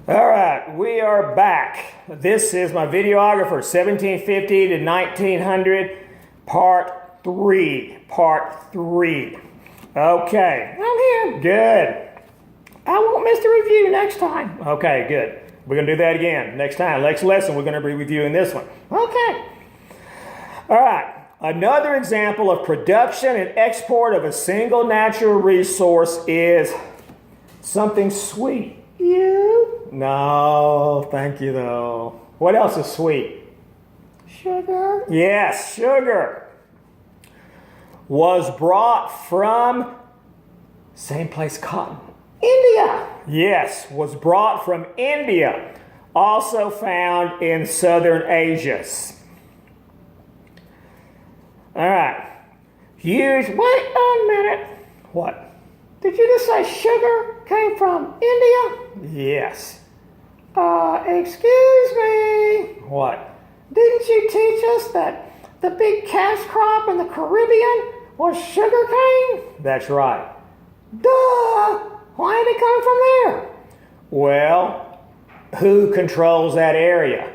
All right, we are back. This is my videographer, 1750 to 1900, part 3. Okay. I'm here. Good. I won't miss the review next time. Okay, good. We're going to do that again next time. Next lesson, we're going to be reviewing this one. Okay. All right. Another example of production and export of a single natural resource is something sweet. You? No, thank you though. What else is sweet? Sugar? Yes, sugar. Was brought from, same place, cotton. India. Yes, was brought from India. Also found in southern Asia. All right. Huge. Wait a minute. What? Did you just say sugar came from India? Yes. Excuse me. What? Didn't you teach us that the big cash crop in the Caribbean was sugar cane? That's right. Duh. Why did it come from there? Well, who controls that area?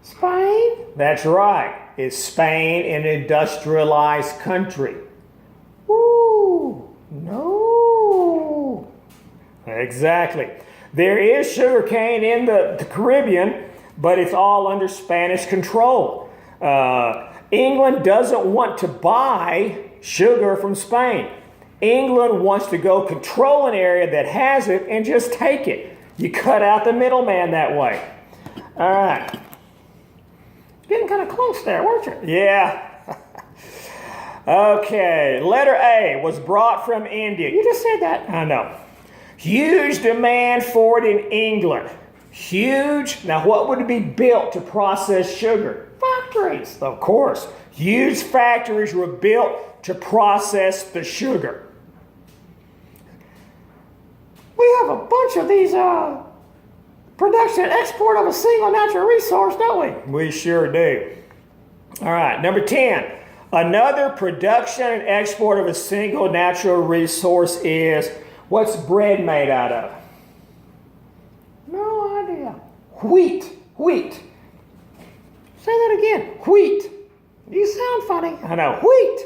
Spain? That's right. Is Spain an industrialized country? Ooh, no. Exactly. There is sugar cane in the Caribbean, but it's all under Spanish control. England doesn't want to buy sugar from Spain. England wants to go control an area that has it and just take it. You cut out the middleman that way. All right. Getting kind of close there, weren't you? Yeah. Okay. Letter A was brought from India. You just said that. I know. Huge demand for it in England. Huge. Now, what would be built to process sugar? Factories. Of course. Huge factories were built to process the sugar. We have a bunch of these production and export of a single natural resource, don't we? We sure do. All right, number 10. Another production and export of a single natural resource is, what's bread made out of? No idea. Wheat. Say that again. Wheat. You sound funny. I know. Wheat.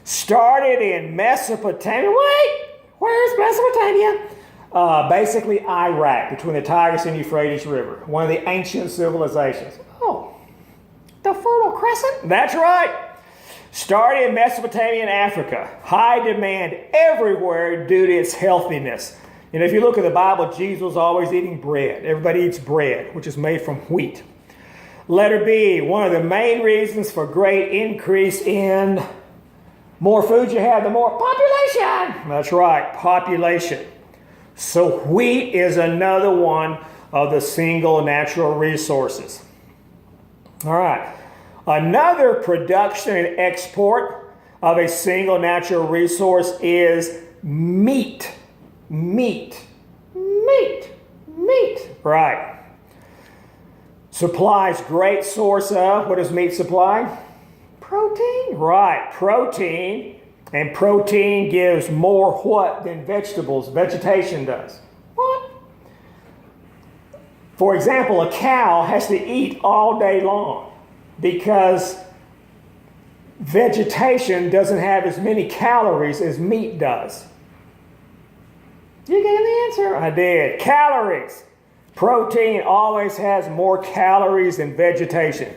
Started in Mesopotamia. Wait, where's Mesopotamia? Basically Iraq, between the Tigris and Euphrates River. One of the ancient civilizations. Oh, the Fertile Crescent? That's right. Started in Mesopotamia and Africa. High demand everywhere due to its healthiness. And if you look at the Bible, Jesus was always eating bread. Everybody eats bread, which is made from wheat. Letter B, one of the main reasons for great increase in more food you have, the more Population. That's right, population. So wheat is another one of the single natural resources. All right. Another production and export of a single natural resource is meat. Meat. Right. Supplies great source of, what does meat supply? Protein. Right, protein. And protein gives more what than vegetation does? What? For example, a cow has to eat all day long because vegetation doesn't have as many calories as meat does. You gave the answer. I did. Calories. Protein always has more calories than vegetation.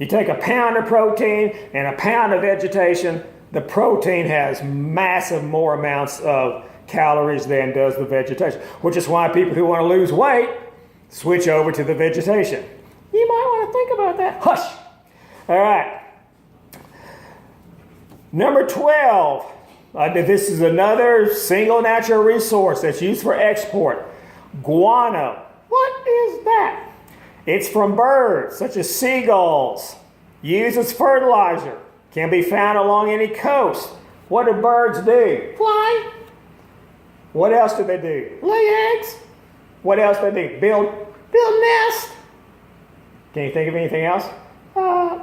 You take a pound of protein and a pound of vegetation, the protein has massive more amounts of calories than does the vegetation, which is why people who want to lose weight switch over to the vegetation. You might want to think about that. Hush! All right. Number 12. This is another single natural resource that's used for export. Guano. What is that? It's from birds, such as seagulls. Used as fertilizer. Can be found along any coast. What do birds do? Fly. What else do they do? Lay eggs. What else do they do? Build nest. Can you think of anything else?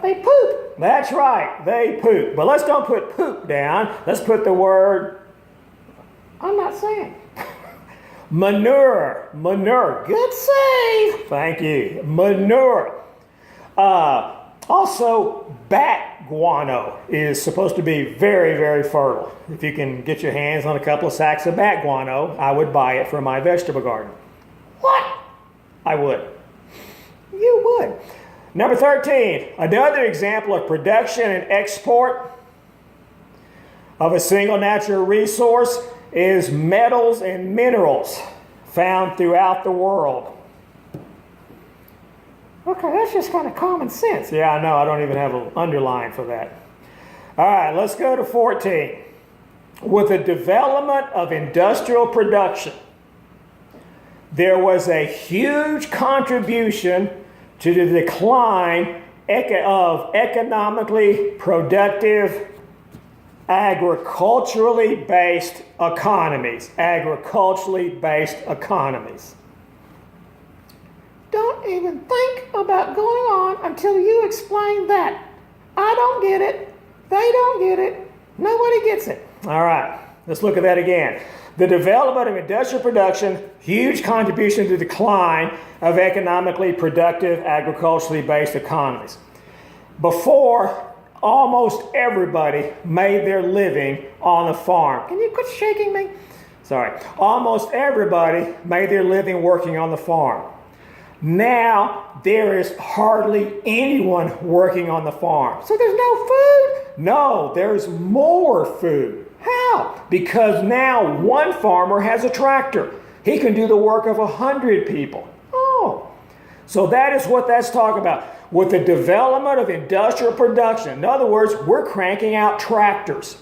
They poop. That's right, they poop. But let's don't put poop down. Let's put the word... I'm not saying. Manure. Manure. Good save. Thank you. Manure. Also, bat guano is supposed to be very, very fertile. If you can get your hands on a couple of sacks of bat guano, I would buy it for my vegetable garden. What? I would. You would. Number 13, another example of production and export of a single natural resource is metals and minerals found throughout the world. Okay, that's just kind of common sense. Yeah, I know. I don't even have an underline for that. All right, let's go to 14. With the development of industrial production, there was a huge contribution to the decline of economically productive, agriculturally based economies. Agriculturally based economies. Don't even think about going on until you explain that. I don't get it. They don't get it. Nobody gets it. All right, let's look at that again. The development of industrial production, huge contribution to the decline of economically productive, agriculturally based economies. Before, almost everybody made their living on the farm. Can you quit shaking me? Sorry. Almost everybody made their living working on the farm. Now, there is hardly anyone working on the farm. So there's no food? No, there's more food. How? Because now one farmer has a tractor. He can do the work of 100 people. Oh, So that is what that's talking about. With the development of industrial production, in other words, we're cranking out tractors.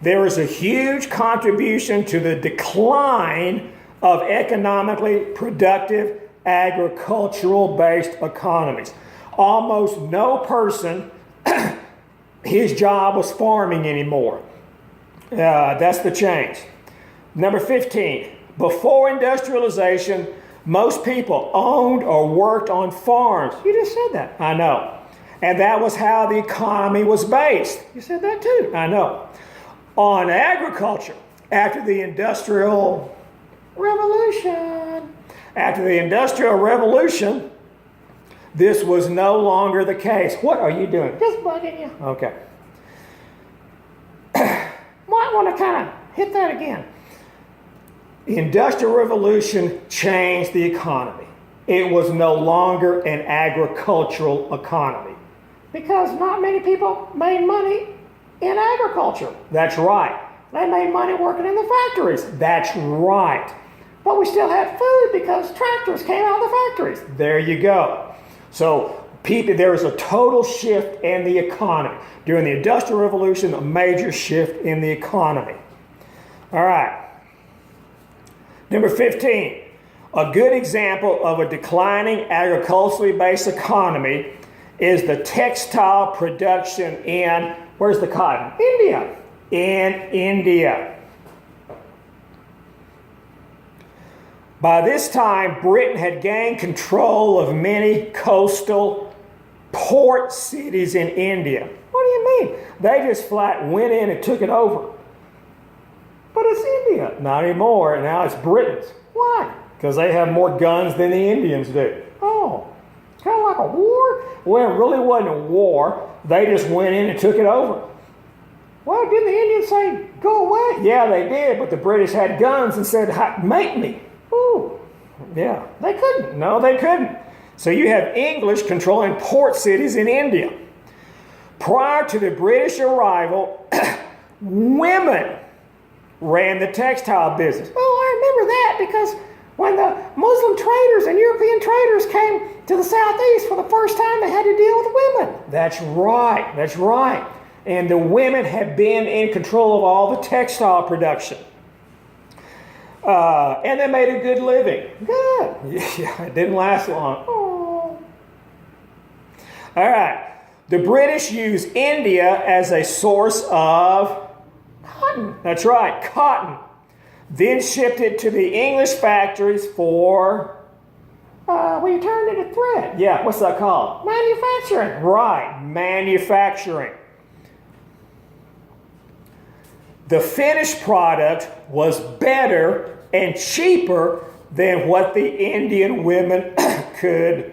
There is a huge contribution to the decline of economically productive, agricultural-based economies. Almost no person, his job was farming anymore. That's the change. Number 15, before industrialization, most people owned or worked on farms. you just said that. I know. And that was how the economy was based. You said that too. I know. On agriculture, after the Industrial Revolution. Revolution, this was no longer the case. What are you doing? Just bugging you. Okay. Might want to kind of hit that again. The Industrial Revolution changed the economy. It was no longer an agricultural economy. Because not many people made money in agriculture. That's right. They made money working in the factories. That's right. But we still had food because tractors came out of the factories. There you go. So there was a total shift in the economy. During the Industrial Revolution, a major shift in the economy. All right. Number 15. A good example of a declining agriculturally based economy is the textile production in, where's the cotton? India. In India. By this time, Britain had gained control of many coastal port cities in India. What do you mean? They just flat went in and took it over. But it's India. Not anymore. Now it's Britain's. Why? Because they have more guns than the Indians do. Oh, kind of like a war? Well, it really wasn't a war. They just went in and took it over. Well, didn't the Indians say, go away? Yeah, they did, but the British had guns and said, make me. Ooh, Yeah. they couldn't. No, they couldn't. So you have English controlling port cities in India. Prior to the British arrival, women ran the textile business. Well, I remember that because when the Muslim traders and European traders came to the Southeast for the first time, they had to deal with women. That's right. That's right. And the women have been in control of all the textile production. And they made a good living. Good. Yeah, it didn't last long. Oh, All right. The British used India as a source of, cotton. that's right, cotton. Then shipped it to the English factories for, We turned it to thread. yeah, what's that called? Manufacturing. Right, manufacturing. The finished product was better and cheaper than what the Indian women could.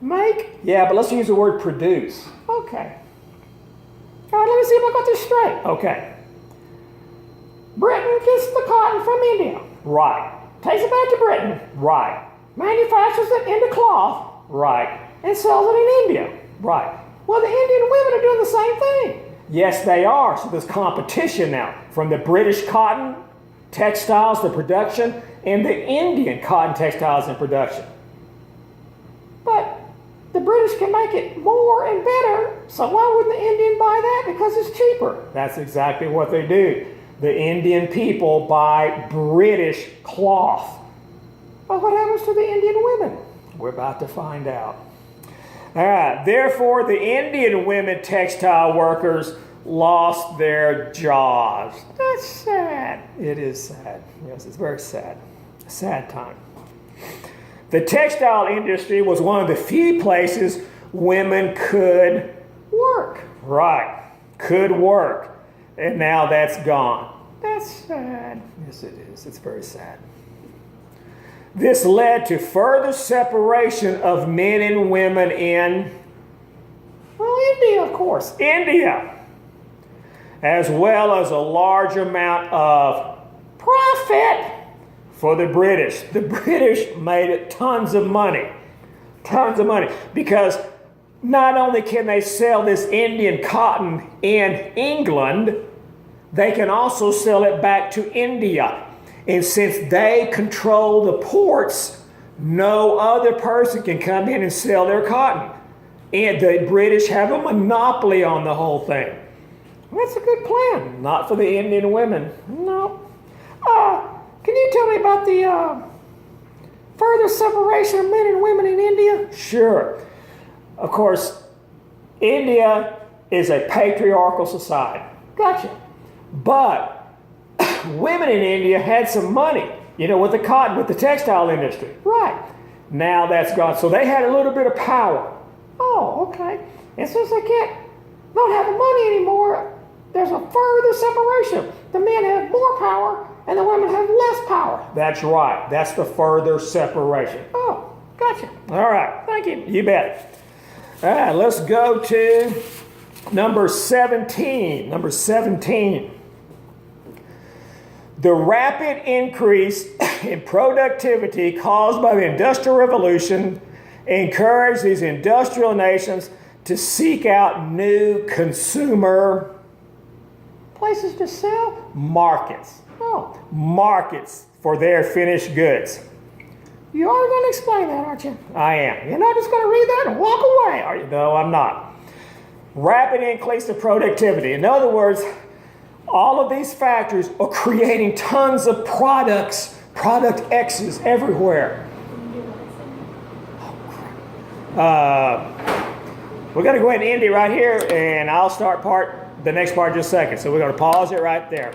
Make? Yeah, but let's use the word produce. Okay. All right, let me see if I got this straight. Okay. Britain gets the cotton from India, Right. takes it back to Britain, Right. manufactures it into cloth, Right. and sells it in India. Right. Well, the Indian women are doing the same thing. Yes, they are. So there's competition now from the British cotton textiles, the production, and the Indian cotton textiles and production. But the British can make it more and better, so why wouldn't the Indian buy that? Because it's cheaper. That's exactly what they do. The Indian people buy British cloth. But what happens to the Indian women? We're about to find out. All right. Therefore, the Indian women textile workers lost their jobs. That's sad. It is sad. Yes, it's very sad. A sad time. The textile industry was one of the few places women could Work. could work. And now that's gone. That's sad. Yes, it is. It's very sad. This led to further separation of men and women in Well, India, of course. India, as well as a large amount of Profit. for the British. The British made tons of money. Tons of money. Because not only can they sell this Indian cotton in England, they can also sell it back to India. And since they control the ports, no other person can come in and sell their cotton. And the British have a monopoly on the whole thing. That's a good plan. Not for the Indian women. No. Can you tell me about the further separation of men and women in India? Sure. Of course, India is a patriarchal society. Gotcha. But women in India had some money, with the cotton, with the textile industry. Right. Now that's gone. So they had a little bit of power. Oh, okay. And since they don't have the money anymore, there's a further separation. The men have more power and the women have less power. That's right. That's the further separation. Oh, gotcha. All right. Thank you. You bet. All right, let's go to number 17. Number 17. The rapid increase in productivity caused by the Industrial Revolution encouraged these industrial nations to seek out new consumer Places to sell? markets. Oh, Markets for their finished goods. you are going to explain that, aren't you? I am. You're not just going to read that and walk away, are you? No, I'm not. Rapid increase of productivity. In other words, all of these factories are creating tons of product X's everywhere. We're going to go ahead and end it right here, and I'll start the next part in just a second. So we're going to pause it right there.